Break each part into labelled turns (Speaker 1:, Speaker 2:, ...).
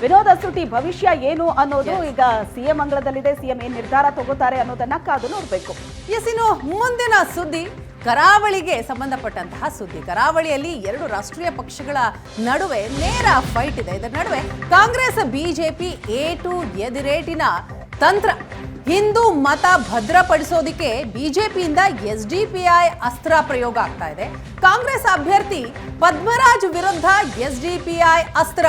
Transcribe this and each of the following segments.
Speaker 1: ವಿನೋದ್ ಅಸೂಟಿ ಭವಿಷ್ಯ ಏನು ಅನ್ನೋದು ಈಗ ಸಿಎಂ ಅಂಗಳದಲ್ಲಿದೆ. ಸಿಎಂ ಏನ್ ನಿರ್ಧಾರ ತಗೋತಾರೆ ಅನ್ನೋದನ್ನ ಕಾದು ನೋಡ್ಬೇಕು.
Speaker 2: ಇನ್ನು ಮುಂದಿನ ಸುದ್ದಿ ಕರಾವಳಿಗೆ ಸಂಬಂಧಪಟ್ಟಂತಹ ಸುದ್ದಿ. ಕರಾವಳಿಯಲ್ಲಿ ಎರಡು ರಾಷ್ಟ್ರೀಯ ಪಕ್ಷಗಳ ನಡುವೆ ನೇರ ಫೈಟ್ ಇದೆ. ಇದರ ನಡುವೆ ಕಾಂಗ್ರೆಸ್ ಬಿಜೆಪಿ ಎದಿರೇಟಿನ ತಂತ್ರ. ಹಿಂದೂ ಮತ ಭದ್ರಪಡಿಸೋದಿಕ್ಕೆ ಬಿಜೆಪಿಯಿಂದ ಎಸ್ಡಿಪಿಐ ಅಸ್ತ್ರ ಪ್ರಯೋಗ ಆಗ್ತಾ ಇದೆ. ಕಾಂಗ್ರೆಸ್ ಅಭ್ಯರ್ಥಿ ಪದ್ಮರಾಜ್ ವಿರುದ್ಧ ಎಸ್ಡಿಪಿಐ ಅಸ್ತ್ರ.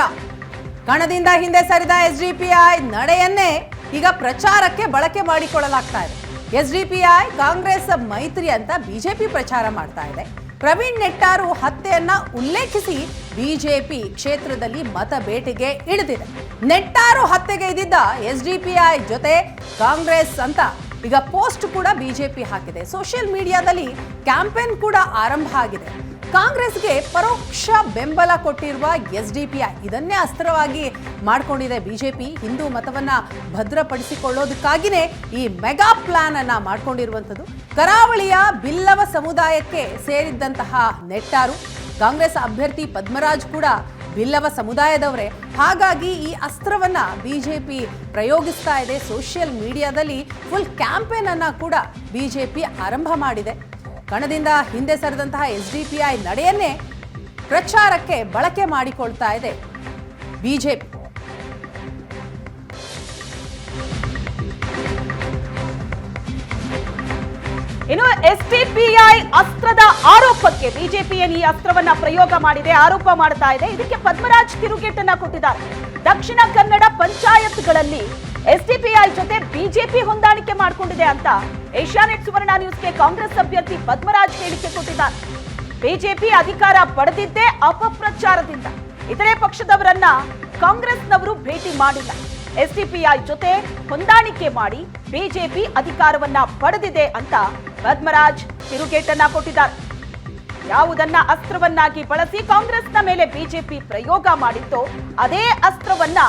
Speaker 2: ಕಣದಿಂದ ಹಿಂದೆ ಸರಿದ ಎಸ್ಡಿಪಿಐ ನಡೆಯನ್ನೇ ಈಗ ಪ್ರಚಾರಕ್ಕೆ ಬಳಕೆ ಮಾಡಿಕೊಳ್ಳಲಾಗ್ತಾ ಇದೆ. ಎಸ್ಡಿಪಿಐ ಕಾಂಗ್ರೆಸ್ ಮೈತ್ರಿ ಅಂತ ಬಿಜೆಪಿ ಪ್ರಚಾರ ಮಾಡ್ತಾ ಇದೆ. ಪ್ರವೀಣ್ ನೆಟ್ಟಾರು ಹತ್ಯೆಯನ್ನ ಉಲ್ಲೇಖಿಸಿ ಬಿಜೆಪಿ ಕ್ಷೇತ್ರದಲ್ಲಿ ಮತ ಬೇಟೆಗೆ ಇಳಿದಿದೆ. ನೆಟ್ಟಾರು ಹತ್ಯೆಗೆ ಇದ್ದಿದ್ದ ಎಸ್ಡಿಪಿಐ ಜೊತೆ ಕಾಂಗ್ರೆಸ್ ಅಂತ ಈಗ ಪೋಸ್ಟ್ ಕೂಡ ಬಿಜೆಪಿ ಹಾಕಿದೆ. ಸೋಷಿಯಲ್ ಮೀಡಿಯಾದಲ್ಲಿ ಕ್ಯಾಂಪೇನ್ ಕೂಡ ಆರಂಭ ಆಗಿದೆ. ಕಾಂಗ್ರೆಸ್ಗೆ ಪರೋಕ್ಷ ಬೆಂಬಲ ಕೊಟ್ಟಿರುವ ಎಸ್ಡಿಪಿಐ ಇದನ್ನೇ ಅಸ್ತ್ರವಾಗಿ ಮಾಡಿಕೊಂಡಿದೆ ಬಿಜೆಪಿ. ಹಿಂದೂ ಮತವನ್ನ ಭದ್ರಪಡಿಸಿಕೊಳ್ಳೋದಕ್ಕಾಗಿಯೇ ಈ ಮೆಗಾ ಪ್ಲಾನ್ ಅನ್ನ ಮಾಡಿಕೊಂಡಿರುವಂಥದ್ದು. ಕರಾವಳಿಯ ಬಿಲ್ಲವ ಸಮುದಾಯಕ್ಕೆ ಸೇರಿದ್ದಂತಹ ನೆಟ್ಟಾರು, ಕಾಂಗ್ರೆಸ್ ಅಭ್ಯರ್ಥಿ ಪದ್ಮರಾಜ್ ಕೂಡ ಬಿಲ್ಲವ ಸಮುದಾಯದವರೇ. ಹಾಗಾಗಿ ಈ ಅಸ್ತ್ರವನ್ನ ಬಿಜೆಪಿ ಪ್ರಯೋಗಿಸ್ತಾ ಇದೆ. ಸೋಷಿಯಲ್ ಮೀಡಿಯಾದಲ್ಲಿ ಫುಲ್ ಕ್ಯಾಂಪೇನ್ ಅನ್ನ ಕೂಡ ಬಿಜೆಪಿ ಆರಂಭ ಮಾಡಿದೆ. ಕಣದಿಂದ ಹಿಂದೆ ಸರಿದಂತಹ ಎಸ್ಡಿಪಿಐ ನಡೆಯನ್ನೇ ಪ್ರಚಾರಕ್ಕೆ ಬಳಕೆ ಮಾಡಿಕೊಳ್ತಾ ಇದೆ ಬಿಜೆಪಿ.
Speaker 1: ಇನ್ನು ಎಸ್ಡಿಪಿಐ ಅಸ್ತ್ರದ ಆರೋಪಕ್ಕೆ ಬಿಜೆಪಿ ಈ ಅಸ್ತ್ರವನ್ನ ಪ್ರಯೋಗ ಮಾಡಿದೆ, ಆರೋಪ ಮಾಡ್ತಾ ಇದೆ. ಇದಕ್ಕೆ ಪದ್ಮರಾಜ್ ತಿರುಗೇಟನ್ನ ಕೊಟ್ಟಿದ್ದಾರೆ. ದಕ್ಷಿಣ ಕನ್ನಡ ಪಂಚಾಯತ್ಗಳಲ್ಲಿ ಎಸ್ಡಿಪಿಐ ಜೊತೆ ಬಿಜೆಪಿ ಹೊಂದಾಣಿಕೆ ಮಾಡಿಕೊಂಡಿದೆ ಅಂತ ಏಷ್ಯಾನೆಟ್ ಸುವರ್ಣ ನ್ಯೂಸ್ಗೆ ಕಾಂಗ್ರೆಸ್ ಅಭ್ಯರ್ಥಿ ಪದ್ಮರಾಜ್ ಹೇಳಿಕೆ ಕೊಟ್ಟಿದ್ದಾರೆ. ಬಿಜೆಪಿ ಅಧಿಕಾರ ಪಡೆದಿದ್ದೇ ಅಪಪ್ರಚಾರದಿಂದ. ಇತರೆ ಪಕ್ಷದವರನ್ನ ಕಾಂಗ್ರೆಸ್ನವರು ಭೇಟಿ ಮಾಡಿಲ್ಲ. ಎಸ್ಡಿಪಿಐ ಜೊತೆ ಹೊಂದಾಣಿಕೆ ಮಾಡಿ ಬಿಜೆಪಿ ಅಧಿಕಾರವನ್ನ ಪಡೆದಿದೆ ಅಂತ ಪದ್ಮರಾಜ್ ತಿರುಗೇಟನ್ನ ಕೊಟ್ಟಿದ್ದಾರೆ. ಯಾವುದನ್ನ ಅಸ್ತ್ರವನ್ನಾಗಿ ಬಳಸಿ ಕಾಂಗ್ರೆಸ್ನ ಮೇಲೆ ಬಿಜೆಪಿ ಪ್ರಯೋಗ ಮಾಡಿತ್ತೋ ಅದೇ ಅಸ್ತ್ರವನ್ನ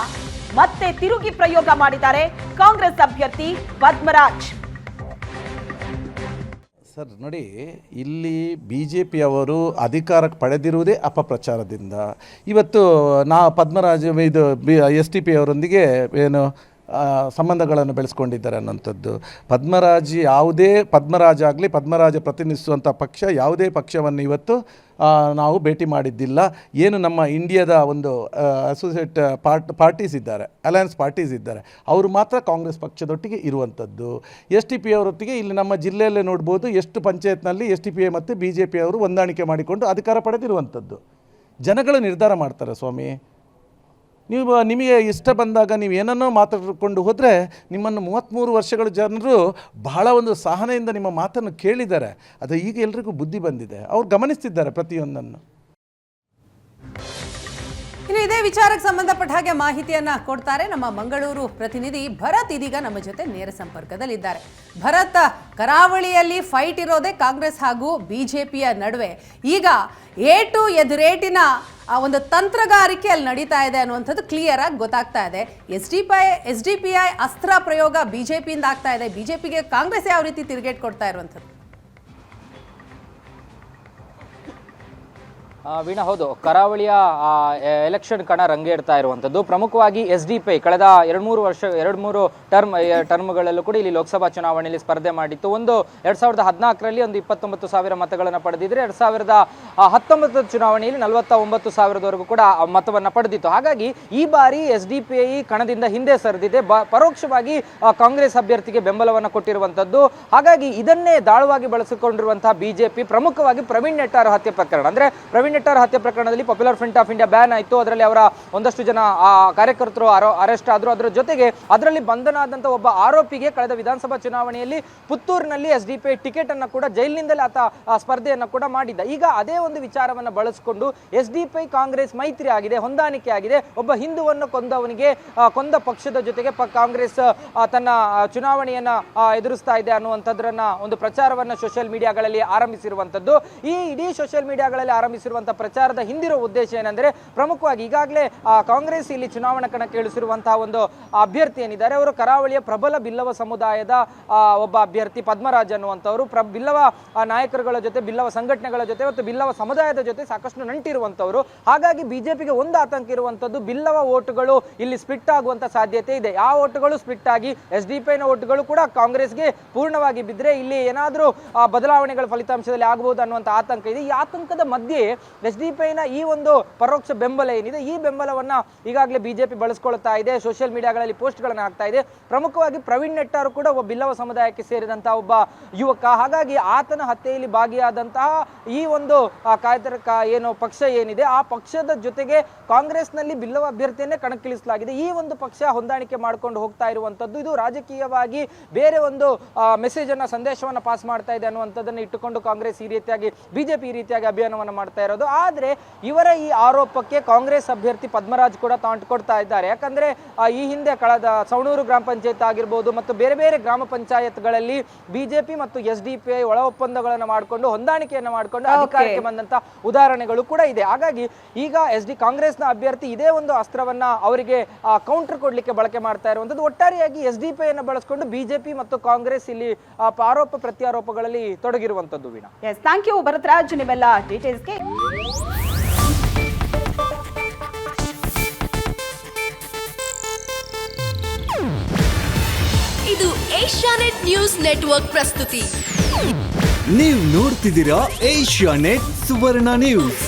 Speaker 1: ಮತ್ತೆ ತಿರುಗಿ ಪ್ರಯೋಗ ಮಾಡಿದ್ದಾರೆ ಕಾಂಗ್ರೆಸ್ ಅಭ್ಯರ್ಥಿ ಪದ್ಮರಾಜ್.
Speaker 3: ಸರ್ ನೋಡಿ, ಇಲ್ಲಿ ಬಿ ಜೆ ಪಿಯವರು ಅಧಿಕಾರಕ್ಕೆ ಪಡೆದಿರುವುದೇ ಅಪಪ್ರಚಾರದಿಂದ. ಇವತ್ತು ಪದ್ಮರಾಜ್ ಇದು ಎಸ್ ಟಿ ಪಿ ಅವರೊಂದಿಗೆ ಏನು ಸಂಬಂಧಗಳನ್ನು ಬೆಳೆಸ್ಕೊಂಡಿದ್ದಾರೆ ಅನ್ನೋಂಥದ್ದು. ಪದ್ಮರಾಜ್ ಆಗಲಿ ಪದ್ಮರಾಜ ಪ್ರತಿನಿಧಿಸುವಂಥ ಪಕ್ಷ ಯಾವುದೇ ಪಕ್ಷವನ್ನು ಇವತ್ತು ನಾವು ಭೇಟಿ ಮಾಡಿದ್ದಿಲ್ಲ. ಏನು ನಮ್ಮ ಇಂಡಿಯಾದ ಒಂದು ಅಸೋಸಿಯೇಟ್ ಪಾರ್ಟೀಸ್ ಇದ್ದಾರೆ, ಅಲಯನ್ಸ್ ಪಾರ್ಟೀಸ್ ಇದ್ದಾರೆ, ಅವರು ಮಾತ್ರ ಕಾಂಗ್ರೆಸ್ ಪಕ್ಷದೊಟ್ಟಿಗೆ ಇರುವಂಥದ್ದು. ಎಸ್ ಟಿ ಪಿ ಅವರೊಟ್ಟಿಗೆ ಇಲ್ಲಿ ನಮ್ಮ ಜಿಲ್ಲೆಯಲ್ಲೇ ನೋಡ್ಬೋದು ಎಷ್ಟು ಪಂಚಾಯತ್ನಲ್ಲಿ ಎಸ್ ಟಿ ಪಿ ಐ ಮತ್ತು ಬಿ ಜೆ ಪಿ ಅವರು ಹೊಂದಾಣಿಕೆ ಮಾಡಿಕೊಂಡು ಅಧಿಕಾರ ಪಡೆದಿರುವಂಥದ್ದು. ಜನಗಳು ನಿರ್ಧಾರ ಮಾಡ್ತಾರೆ ಸ್ವಾಮಿ. ನಿಮಗೆ ಇಷ್ಟ ಬಂದಾಗ ನೀವು ಏನನ್ನೋ ಮಾತಾಡಿಕೊಂಡು ಹೋದರೆ ನಿಮ್ಮನ್ನು 33 ವರ್ಷಗಳ ಜನರು ಬಹಳ ಒಂದು ಸಹನೆಯಿಂದ ನಿಮ್ಮ ಮಾತನ್ನು ಕೇಳಿದ್ದಾರೆ. ಅದು ಈಗ ಎಲ್ರಿಗೂ ಬುದ್ಧಿ ಬಂದಿದೆ, ಅವ್ರು ಗಮನಿಸ್ತಿದ್ದಾರೆ ಪ್ರತಿಯೊಂದನ್ನು.
Speaker 2: ಇನ್ನು ಇದೇ ವಿಚಾರಕ್ಕೆ ಸಂಬಂಧಪಟ್ಟ ಹಾಗೆ ಮಾಹಿತಿಯನ್ನ ಕೊಡ್ತಾರೆ ನಮ್ಮ ಮಂಗಳೂರು ಪ್ರತಿನಿಧಿ ಭರತ್. ಇದೀಗ ನಮ್ಮ ಜೊತೆ ನೇರ ಸಂಪರ್ಕದಲ್ಲಿದ್ದಾರೆ. ಭರತ್, ಕರಾವಳಿಯಲ್ಲಿ ಫೈಟ್ ಇರೋದೇ ಕಾಂಗ್ರೆಸ್ ಹಾಗೂ ಬಿಜೆಪಿಯ ನಡುವೆ. ಈಗ ಎದುರೇಟಿನ ಒಂದು ತಂತ್ರಗಾರಿಕೆ ಅಲ್ಲಿ ನಡೀತಾ ಇದೆ ಅನ್ನುವಂಥದ್ದು ಕ್ಲಿಯರ್ ಆಗಿ ಗೊತ್ತಾಗ್ತಾ ಇದೆ. ಎಸ್ಡಿಪಿಐ ಅಸ್ತ್ರ ಪ್ರಯೋಗ ಬಿಜೆಪಿಯಿಂದ ಆಗ್ತಾ ಇದೆ. ಬಿಜೆಪಿಗೆ ಕಾಂಗ್ರೆಸ್ ಯಾವ ರೀತಿ ತಿರುಗೇಟ್ ಕೊಡ್ತಾ ಇರುವಂಥದ್ದು?
Speaker 4: ವೀಣಾ, ಹೌದು, ಕರಾವಳಿಯ ಎಲೆಕ್ಷನ್ ಕಣ ರಂಗೇರ್ತಾ ಇರುವಂಥದ್ದು. ಪ್ರಮುಖವಾಗಿ ಎಸ್ಡಿಪಿಐ ಕಳೆದ 2-3 ಟರ್ಮ್ಗಳಲ್ಲೂ ಕೂಡ ಇಲ್ಲಿ ಲೋಕಸಭಾ ಚುನಾವಣೆಯಲ್ಲಿ ಸ್ಪರ್ಧೆ ಮಾಡಿತ್ತು. 2014ರಲ್ಲಿ 29,000 ಮತಗಳನ್ನು ಪಡೆದಿದ್ರೆ 2019 ಚುನಾವಣೆಯಲ್ಲಿ 49,000ವರೆಗೂ ಕೂಡ ಮತವನ್ನು ಪಡೆದಿತ್ತು. ಹಾಗಾಗಿ ಈ ಬಾರಿ ಎಸ್ಡಿಪಿಐ ಕಣದಿಂದ ಹಿಂದೆ ಸರಿದಿದೆ. ಪರೋಕ್ಷವಾಗಿ ಕಾಂಗ್ರೆಸ್ ಅಭ್ಯರ್ಥಿಗೆ ಬೆಂಬಲವನ್ನು ಕೊಟ್ಟಿರುವಂಥದ್ದು. ಹಾಗಾಗಿ ಇದನ್ನೇ ದಾಳವಾಗಿ ಬಳಸಿಕೊಂಡಿರುವಂತಹ ಬಿಜೆಪಿ ಪ್ರಮುಖವಾಗಿ ಪ್ರವೀಣ್ ನೆಟ್ಟಾರು ಹತ್ಯೆ ಪ್ರಕರಣ, ಅಂದ್ರೆ ಪ್ರವೀಣ್ ನೆಟ್ಟಾರು ಹತ್ಯೆ ಪ್ರಕರಣದಲ್ಲಿ popular front of India ban ಆಯಿತು. ಅದರಲ್ಲಿ ಅವರ ಒಂದಷ್ಟು ಜನ ಕಾರ್ಯಕರ್ತರು ಅರೆಸ್ಟ್ ಆದರು. ಅದರ ಜೊತೆಗೆ ಅದರಲ್ಲಿ ಬಂಧನ ಆದಂಥ ಒಬ್ಬ ಆರೋಪಿಗೆ ಕಳೆದ ವಿಧಾನಸಭಾ ಚುನಾವಣೆಯಲ್ಲಿ ಪುತ್ತೂರಿನಲ್ಲಿ ಎಸ್ಡಿಪಿಐ ಟಿಕೆಟ್ ಅನ್ನು ಕೂಡ ಜೈಲಿನಿಂದಲೇ ಆತ ಸ್ಪರ್ಧೆಯನ್ನು ಕೂಡ ಮಾಡಿದ್ದ. ಈಗ ಅದೇ ಒಂದು ವಿಚಾರವನ್ನು ಬಳಸಿಕೊಂಡು ಎಸ್ಡಿಪಿಐ ಕಾಂಗ್ರೆಸ್ ಮೈತ್ರಿ ಆಗಿದೆ, ಹೊಂದಾಣಿಕೆ ಆಗಿದೆ. ಒಬ್ಬ ಹಿಂದುವನ್ನು ಕೊಂದ ಪಕ್ಷದ ಜೊತೆಗೆ ಕಾಂಗ್ರೆಸ್ ತನ್ನ ಚುನಾವಣೆಯನ್ನ ಎದುರಿಸ್ತಾ ಇದೆ ಅನ್ನುವಂಥದ್ರನ್ನ ಒಂದು ಪ್ರಚಾರವನ್ನು ಸೋಷಿಯಲ್ ಮೀಡಿಯಾಗಳಲ್ಲಿ ಆರಂಭಿಸಿರುವಂಥದ್ದು. ಈ ಇಡೀ ಸೋಷಿಯಲ್ ಮೀಡಿಯಾಗಳಲ್ಲಿ ಆರಂಭಿಸಿರುವಂತಹ ಮಾಡುವಂಥ ಪ್ರಚಾರದ ಹಿಂದಿರೋ ಉದ್ದೇಶ ಏನಂದರೆ ಪ್ರಮುಖವಾಗಿ ಈಗಾಗಲೇ ಕಾಂಗ್ರೆಸ್ ಇಲ್ಲಿ ಚುನಾವಣಾ ಕಣಕ್ಕೆ ಇಳಿಸಿರುವಂತಹ ಒಂದು ಅಭ್ಯರ್ಥಿ ಏನಿದ್ದಾರೆ ಅವರು ಕರಾವಳಿಯ ಪ್ರಬಲ ಬಿಲ್ಲವ ಸಮುದಾಯದ ಒಬ್ಬ ಅಭ್ಯರ್ಥಿ ಪದ್ಮರಾಜ್ ಅನ್ನುವಂಥವರು ಬಿಲ್ಲವ ನಾಯಕರುಗಳ ಜೊತೆ, ಬಿಲ್ಲವ ಸಂಘಟನೆಗಳ ಜೊತೆ ಮತ್ತು ಬಿಲ್ಲವ ಸಮುದಾಯದ ಜೊತೆ ಸಾಕಷ್ಟು ನಂಟಿರುವಂಥವ್ರು. ಹಾಗಾಗಿ ಬಿಜೆಪಿಗೆ ಒಂದು ಆತಂಕ ಇರುವಂಥದ್ದು ಬಿಲ್ಲವ ಓಟುಗಳು ಇಲ್ಲಿ ಸ್ಪ್ಲಿಟ್ ಆಗುವಂಥ ಸಾಧ್ಯತೆ ಇದೆ. ಆ ಓಟುಗಳು ಸ್ಪ್ಲಿಟ್ ಆಗಿ SDPIನ ಓಟುಗಳು ಕೂಡ ಕಾಂಗ್ರೆಸ್ಗೆ ಪೂರ್ಣವಾಗಿ ಬಿದ್ದರೆ ಇಲ್ಲಿ ಏನಾದರೂ ಬದಲಾವಣೆಗಳ ಫಲಿತಾಂಶದಲ್ಲಿ ಆಗಬಹುದು ಅನ್ನುವಂಥ ಆತಂಕ ಇದೆ. ಈ ಆತಂಕದ ಮಧ್ಯೆ SDPIನ ಈ ಒಂದು ಪರೋಕ್ಷ ಬೆಂಬಲ ಏನಿದೆ, ಈ ಬೆಂಬಲವನ್ನ ಈಗಾಗಲೇ ಬಿಜೆಪಿ ಬಳಸ್ಕೊಳ್ತಾ ಇದೆ. ಸೋಷಿಯಲ್ ಮೀಡಿಯಾಗಳಲ್ಲಿ ಪೋಸ್ಟ್ಗಳನ್ನು ಹಾಕ್ತಾ ಇದೆ. ಪ್ರಮುಖವಾಗಿ ಪ್ರವೀಣ್ ನೆಟ್ಟಾರು ಕೂಡ ಒಬ್ಬ ಬಿಲ್ಲವ ಸಮುದಾಯಕ್ಕೆ ಸೇರಿದಂತಹ ಒಬ್ಬ ಯುವಕ. ಹಾಗಾಗಿ ಆತನ ಹತ್ಯೆಯಲ್ಲಿ ಭಾಗಿಯಾದಂತಹ ಈ ಒಂದು ಏನು ಪಕ್ಷ ಏನಿದೆ ಆ ಪಕ್ಷದ ಜೊತೆಗೆ ಕಾಂಗ್ರೆಸ್ನಲ್ಲಿ ಬಿಲ್ಲವ ಅಭ್ಯರ್ಥಿಯನ್ನೇ ಕಣಕ್ಕಿಳಿಸಲಾಗಿದೆ. ಈ ಒಂದು ಪಕ್ಷ ಹೊಂದಾಣಿಕೆ ಮಾಡಿಕೊಂಡು ಹೋಗ್ತಾ ಇರುವಂತದ್ದು ಇದು ರಾಜಕೀಯವಾಗಿ ಬೇರೆ ಒಂದು ಮೆಸೇಜ್ ಅನ್ನ, ಸಂದೇಶವನ್ನ ಪಾಸ್ ಮಾಡ್ತಾ ಇದೆ ಅನ್ನುವಂಥದ್ದನ್ನು ಇಟ್ಟುಕೊಂಡು ಕಾಂಗ್ರೆಸ್ ಈ ರೀತಿಯಾಗಿ, ಬಿಜೆಪಿ ಈ ರೀತಿಯಾಗಿ ಅಭಿಯಾನವನ್ನು ಮಾಡ್ತಾ ಇರೋದು. ಆದ್ರೆ ಇವರ ಈ ಆರೋಪಕ್ಕೆ ಕಾಂಗ್ರೆಸ್ ಅಭ್ಯರ್ಥಿ ಪದ್ಮರಾಜ್ ಕೂಡ ತಾಂಟು ಕೊಡ್ತಾ ಇದ್ದಾರೆ. ಯಾಕಂದ್ರೆ ಈ ಹಿಂದೆ ಕಳೆದ ಸವಣೂರು ಗ್ರಾಮ ಪಂಚಾಯತ್ ಆಗಿರ್ಬೋದು ಮತ್ತು ಬೇರೆ ಬೇರೆ ಗ್ರಾಮ ಪಂಚಾಯತ್ಗಳಲ್ಲಿ ಬಿಜೆಪಿ ಮತ್ತು SDPI ಒಳ ಒಪ್ಪಂದಗಳನ್ನು ಮಾಡಿಕೊಂಡು ಹೊಂದಾಣಿಕೆಯನ್ನು ಮಾಡಿಕೊಂಡು ಅಧಿಕಾರಕ್ಕೆ ಬಂದಂತ ಉದಾಹರಣೆಗಳು ಕೂಡ ಇದೆ. ಹಾಗಾಗಿ ಈಗ ಕಾಂಗ್ರೆಸ್ನ ಅಭ್ಯರ್ಥಿ ಇದೇ ಒಂದು ಅಸ್ತ್ರವನ್ನ ಅವರಿಗೆ ಕೌಂಟರ್ ಕೊಡ್ಲಿಕ್ಕೆ ಬಳಕೆ ಮಾಡ್ತಾ ಇರುವಂತದ್ದು. ಒಟ್ಟಾರೆಯಾಗಿ SDPIಯನ್ನು ಬಳಸಿಕೊಂಡು ಬಿಜೆಪಿ ಮತ್ತು ಕಾಂಗ್ರೆಸ್ ಇಲ್ಲಿ ಆರೋಪ ಪ್ರತ್ಯಾರೋಪಗಳಲ್ಲಿ ತೊಡಗಿರುವಂತದ್ದು. Veena,
Speaker 1: yes, thank you Bharatraj ನಿಮ್ಮೆಲ್ಲ ಡೀಟೇಲ್ಸ್ಗೆ.
Speaker 5: ಇದು ಏಷ್ಯಾನೆಟ್ ನ್ಯೂಸ್ ನೆಟ್ವರ್ಕ್ ಪ್ರಸ್ತುತಿ.
Speaker 6: ನೀವು ನೋಡ್ತಿದ್ದೀರಾ ಏಷ್ಯಾನೆಟ್ ಸುವರ್ಣ ನ್ಯೂಸ್.